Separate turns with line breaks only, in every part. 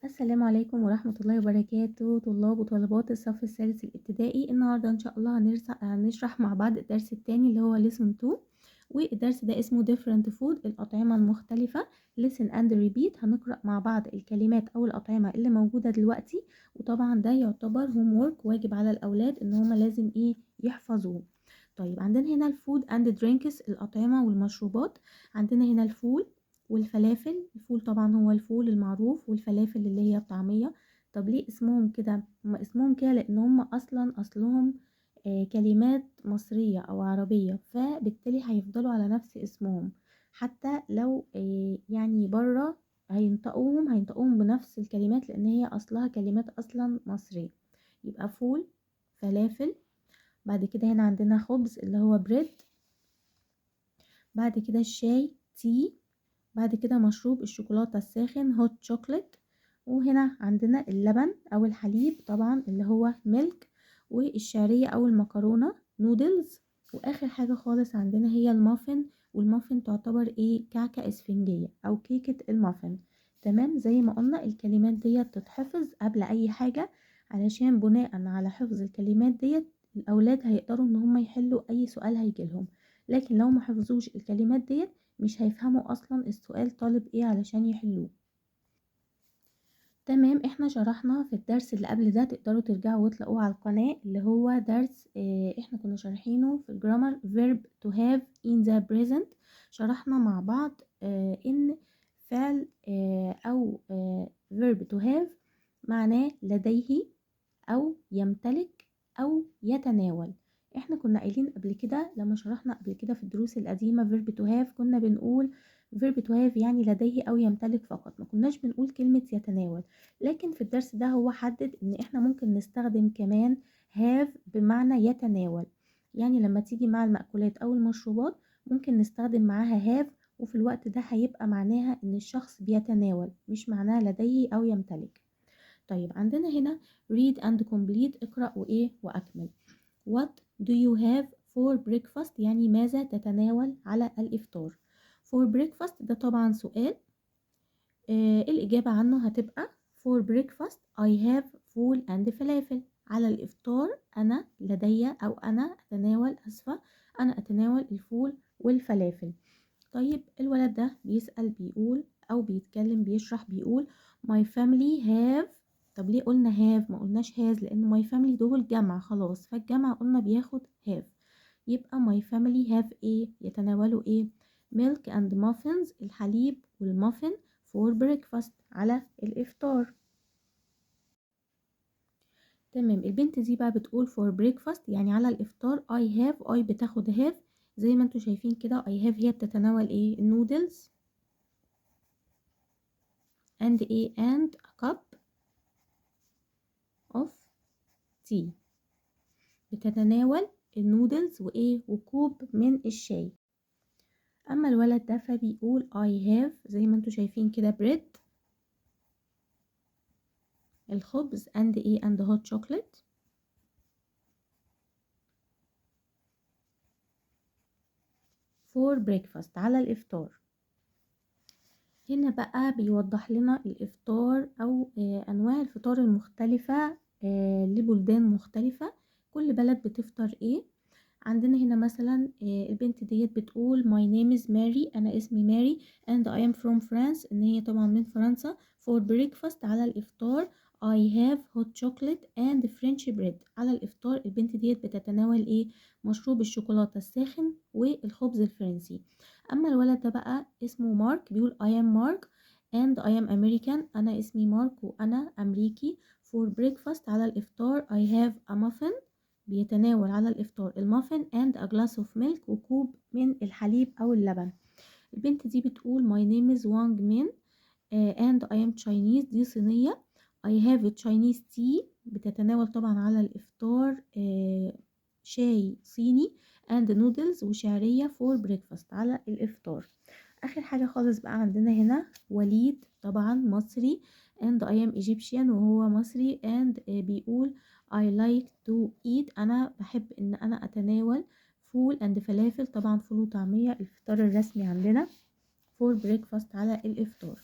السلام عليكم ورحمة الله وبركاته، طلاب وطالبات الصف الثالث الابتدائي. النهاردة إن شاء الله هنشرح مع بعض الدرس التاني اللي هو lesson 2، والدرس ده اسمه different food، الأطعمة المختلفة. listen and repeat، هنقرأ مع بعض الكلمات أو الأطعمة اللي موجودة دلوقتي، وطبعا ده يعتبر homework، واجب على الأولاد إن هما لازم يحفظوه. طيب عندنا هنا الفود and drinks، الأطعمة والمشروبات. عندنا هنا الفول والفلافل. الفول طبعا هو الفول المعروف، والفلافل اللي هي الطعمية. طب ليه اسمهم كده؟ هم اسمهم كده لان هم اصلهم كلمات مصرية او عربية، فبالتالي هيفضلوا على نفس اسمهم حتى لو يعني بره هينطقوهم بنفس الكلمات، لان هي اصلها كلمات اصلا مصرية. يبقى فول، فلافل. بعد كده هنا عندنا خبز اللي هو بريد. بعد كده الشاي تي. بعد كده مشروب الشوكولاتة الساخن هوت شوكليت. وهنا عندنا اللبن أو الحليب طبعا اللي هو ميلك. والشعرية أو المكرونة نودلز. وآخر حاجة خالص عندنا هي المافن، والمافن تعتبر كعكة إسفنجية أو كيكة المافن. تمام، زي ما قلنا الكلمات ديت تتحفظ قبل أي حاجة، علشان بناء على حفظ الكلمات ديت الأولاد هيقدروا إن هم يحلوا أي سؤال هيجيلهم. لكن لو ما حفظوش الكلمات ديت مش هيفهموا اصلا السؤال طالب ايه علشان يحلوه. تمام، احنا شرحنا في الدرس اللي قبل ده، تقدروا ترجعوا وتلاقوه على القناة، اللي هو درس احنا كنا شارحينه في الجرامر verb to have in the present. شرحنا مع بعض ان فعل او verb to have معناه لديه او يمتلك او يتناول. احنا كنا قايلين قبل كده لما شرحنا قبل كده في الدروس القديمة verb to have، كنا بنقول verb to have يعني لديه او يمتلك فقط، ما كناش بنقول كلمة يتناول. لكن في الدرس ده هو حدد ان احنا ممكن نستخدم كمان have بمعنى يتناول. يعني لما تيجي مع المأكولات او المشروبات ممكن نستخدم معاها have، وفي الوقت ده هيبقى معناها ان الشخص بيتناول، مش معناها لديه او يمتلك. طيب عندنا هنا read and complete، اقرأ وأكمل. What do you have for breakfast؟ يعني ماذا تتناول على الإفطار. for breakfast ده طبعا سؤال، الإجابة عنه هتبقى for breakfast I have فول and فلافل. على الإفطار أنا لدي أو أنا أتناول، أنا أتناول الفول والفلافل. طيب الولد ده بيسأل بيقول أو بيتكلم بيشرح بيقول my family have. طب ليه قلنا have ما قلناش has؟ لأن my family دول جمع خلاص، فالجمع قلنا بياخد have. يبقى my family have يتناولوا milk and muffins، الحليب والمافن for breakfast على الإفطار. تمام، البنت دي بقى بتقول for breakfast يعني على الإفطار I have، بتاخد have زي ما انتوا شايفين كده. I have هي بتتناول النودلز and and a cup of tea. بتتناول النودلز وكوب من الشاي. اما الولد ده فبيقول I have زي ما انتوا شايفين كده bread، الخبز and and hot chocolate for breakfast على الإفطار. هنا بقى بيوضح لنا الإفطار أو أنواع الفطار المختلفة لبلدان مختلفة، كل بلد بتفطر عندنا هنا مثلا البنت ديت بتقول my name is Mary، أنا اسمي ماري and I am from France، إن هي طبعا من فرنسا. for breakfast على الإفطار I have hot chocolate and French bread. على الإفطار البنت ديت بتتناول مشروب الشوكولاتة الساخن والخبز الفرنسي. أما الولد ده بقى اسمه مارك، بيقول I am Mark and I am American، أنا اسمي مارك وأنا أمريكي. for breakfast على الإفطار I have a muffin، بيتناول على الإفطار المافن and a glass of milk، وكوب من الحليب أو اللبن. البنت دي بتقول my name is Wang Min and I am Chinese، دي صينية. I have a Chinese tea، بتتناول طبعا على الإفطار شاي صيني and noodles وشعرية for breakfast على الإفطار. آخر حاجة خالص بقى عندنا هنا وليد طبعا مصري and I am Egyptian، وهو مصري and بيقول I like to eat، أنا بحب إن أنا أتناول فول and فلافل، طبعا فول وطعمية الفطار الرسمي عندنا for breakfast على الإفطار.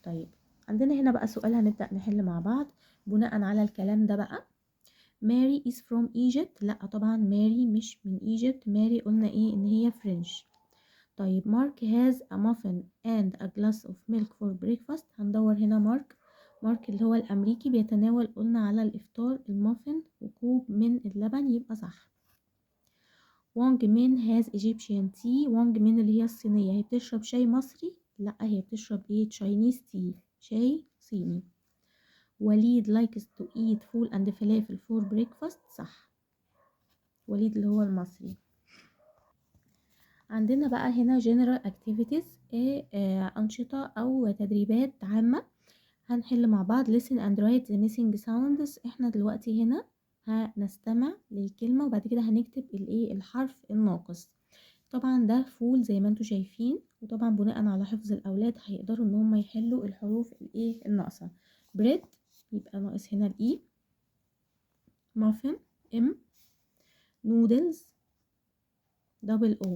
طيب عندنا هنا بقى سؤال هنبدأ نحل مع بعض بناء على الكلام ده بقى. ماري is from Egypt. لا طبعا ماري مش من Egypt، ماري قلنا ايه ان هي فرنش. طيب مارك has a muffin and a glass of milk for breakfast. هندور هنا مارك اللي هو الامريكي بيتناول قلنا على الافطار المافن وكوب من اللبن، يبقى صح. وانج مين has Egyptian tea. وانج مين اللي هي الصينية، هي بتشرب شاي مصري؟ لا هي بتشرب ايه؟ Chinese tea، شاي صيني. وليد likes to eat فول and فلافل for breakfast. صح، وليد اللي هو المصري. عندنا بقى هنا general activities، أنشطة أو تدريبات عامة هنحل مع بعض. listen and write the missing sounds. احنا دلوقتي هنا هنستمع للكلمة وبعد كده هنكتب الايه الحرف الناقص. طبعا ده فول زي ما انتوا شايفين، وطبعا بناء على حفظ الأولاد هيقدروا ان هم يحلوا الحروف الايه الناقصة. bread يبقى ناقص هنا الاي. muffin ام. noodles double o.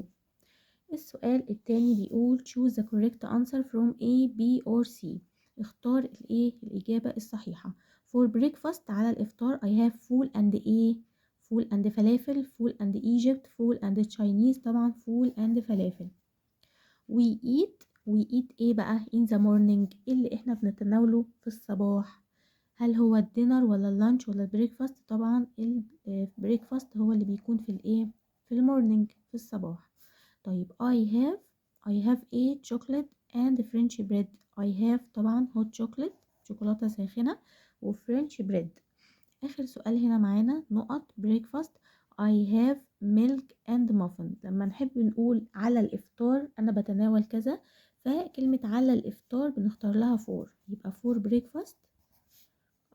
السؤال التاني بيقول choose the correct answer from A, B or C. اختار الايه الإجابة الصحيحة. for breakfast على الإفطار I have فول and A، فول and فلافل، فول and Egypt، فول and Chinese، طبعا فول and فلافل. we eat ايه بقى in the morning، اللي احنا بنتناوله في الصباح. هل هو الدينر ولا اللانش ولا البريكفاست؟ طبعا البريكفاست هو اللي بيكون في الايه في المورنينج في الصباح. طيب I have a chocolate and French bread. I have طبعا hot chocolate شوكولاتة ساخنة وفرنش بريد. آخر سؤال هنا معانا نقط breakfast. I have milk and muffin. لما نحب نقول على الإفطار أنا بتناول كذا، فكلمة على الإفطار بنختار لها for، يبقى for breakfast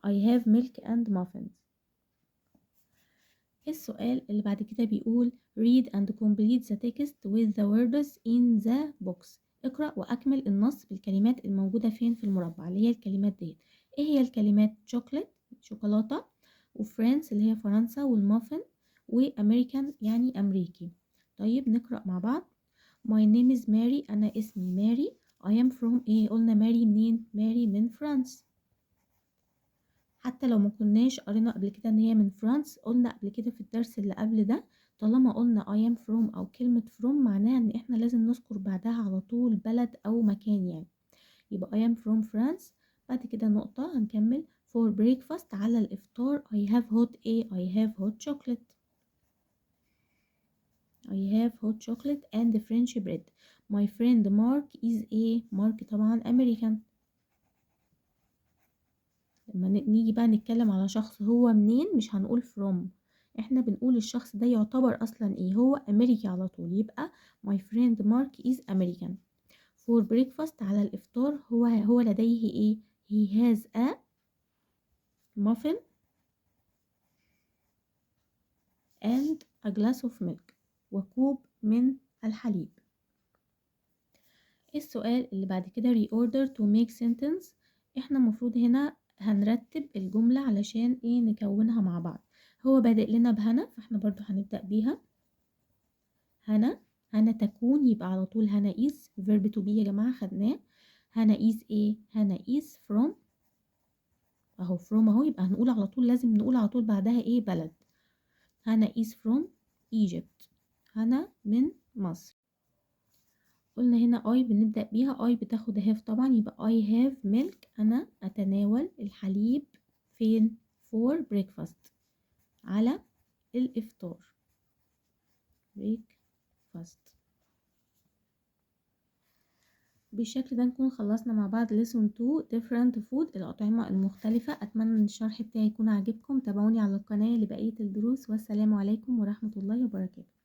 I have milk and muffins. السؤال اللي بعد كده بيقول read and complete the text with the words in the box. اقرأ وأكمل النص بالكلمات الموجودة فين في المربع، اللي هي الكلمات دي. ايه هي الكلمات؟ chocolate شوكولاتة، وفرنس اللي هي فرنسا، والمافن، وامريكان يعني امريكي. طيب نقرأ مع بعض. my name is Mary. انا اسمي ماري. I am from ايه؟ قلنا ماري منين؟ ماري من فرنسا. حتى لو ما كناش قرينا قبل كده ان هي من فرنسا، قلنا قبل كده في الدرس اللي قبل ده طالما قلنا I am from او كلمة from معناها ان احنا لازم نذكر بعدها على طول بلد او مكان يعني. يبقى I am from France. بعد كده نقطة هنكمل for breakfast على الافطار I have hot ايه؟ I have hot chocolate. I have hot chocolate and French bread. My friend Mark is a. Mark طبعا American. لما نيجي بقى نتكلم على شخص هو منين مش هنقول from، احنا بنقول الشخص ده يعتبر اصلا ايه؟ هو امريكي على طول، يبقى my friend Mark is American. for breakfast على الافطار هو لديه ايه؟ he has a muffin and a glass of milk، وكوب من الحليب. السؤال اللي بعد كده reorder to make sentence. احنا مفروض هنا هنرتب الجملة علشان ايه نكونها مع بعض. هو بادئ لنا بهنا، فاحنا برضو هنبدأ بيها. هنا تكون، يبقى على طول هنا is verb to be يا جماعة خدناه. هنا is ايه؟ هنا is from اهو from اهو، يبقى هنقول على طول لازم نقول على طول بعدها ايه؟ بلد. هنا is from Egypt. هنا من مصر. قلنا هنا I بنبدأ بيها، I بتاخد have طبعا، يبقى I have milk. أنا أتناول الحليب فين؟ for breakfast على الإفطار. breakfast. بالشكل ده نكون خلصنا مع بعض lesson 2 different food الأطعمة المختلفة. أتمنى أن الشرح بتاعي يكون عجبكم. تابعوني على القناة لبقية الدروس، والسلام عليكم ورحمة الله وبركاته.